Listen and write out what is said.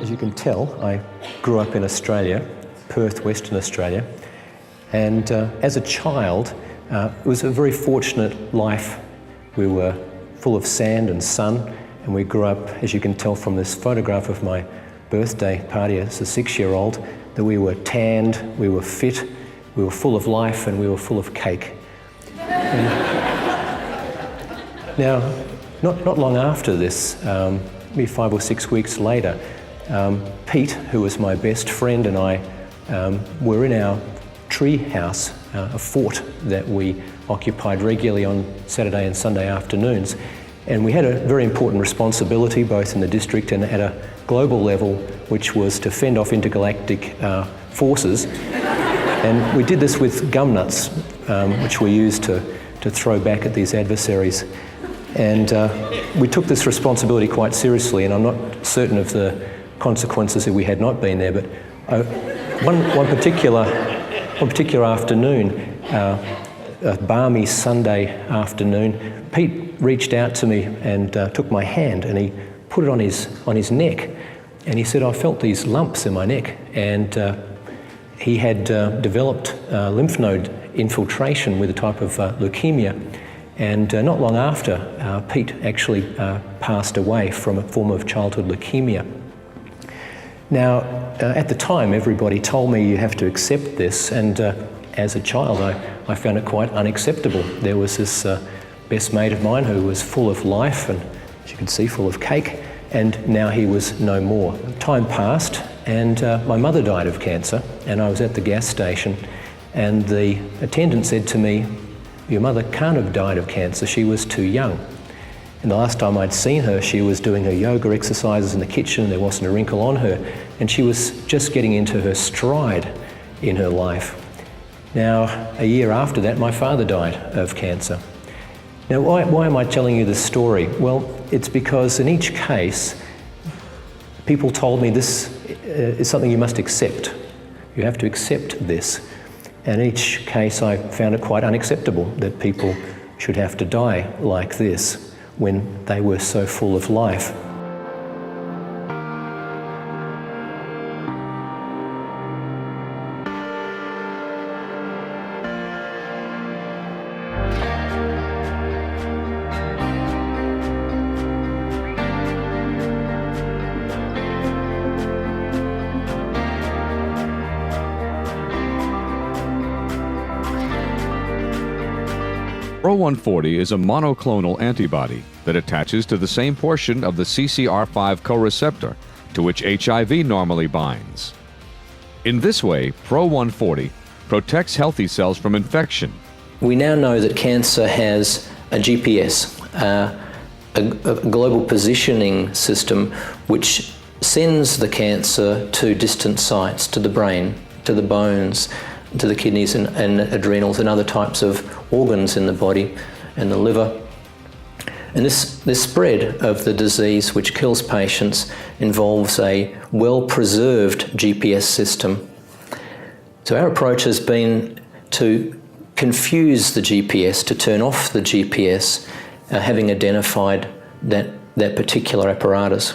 As you can tell, I grew up in Australia, Perth, Western Australia, and as a child, it was a very fortunate life. We were full of sand and sun, and we grew up, as you can tell from this photograph of my birthday party as a 6-year-old, that we were tanned, we were fit, we were full of life, and we were full of cake. Now, not long after this, maybe 5 or 6 weeks later, Pete, who was my best friend, and I were in our tree house, a fort that we occupied regularly on Saturday and Sunday afternoons. And we had a very important responsibility, both in the district and at a global level, which was to fend off intergalactic forces. And we did this with gum nuts, which we used to throw back at these adversaries. And we took this responsibility quite seriously, and I'm not certain of the consequences if we had not been there, but one particular afternoon, a balmy Sunday afternoon, Pete reached out to me and took my hand, and he put it on his neck, and he said, "I felt these lumps in my neck," and he had developed lymph node infiltration with a type of leukemia. And not long after, Pete actually passed away from a form of childhood leukemia. Now, at the time, everybody told me you have to accept this, and as a child, I found it quite unacceptable. There was this best mate of mine who was full of life, and as you can see, full of cake, and now he was no more. Time passed, and my mother died of cancer, and I was at the gas station, and the attendant said to me, "Your mother can't have died of cancer, she was too young." And the last time I'd seen her, she was doing her yoga exercises in the kitchen, there wasn't a wrinkle on her, and she was just getting into her stride in her life. Now, a year after that, my father died of cancer. Now, why am I telling you this story? Well, it's because in each case, people told me this is something you must accept. You have to accept this. And in each case, I found it quite unacceptable that people should have to die like this when they were so full of life. Pro-140 is a monoclonal antibody that attaches to the same portion of the CCR5 coreceptor to which HIV normally binds. In this way, Pro-140 protects healthy cells from infection. We now know that cancer has a GPS, a global positioning system, which sends the cancer to distant sites, to the brain, to the bones, to the kidneys and adrenals and other types of organs in the body and the liver. And this spread of the disease which kills patients involves a well-preserved GPS system. So our approach has been to confuse the GPS, to turn off the GPS, having identified that particular apparatus.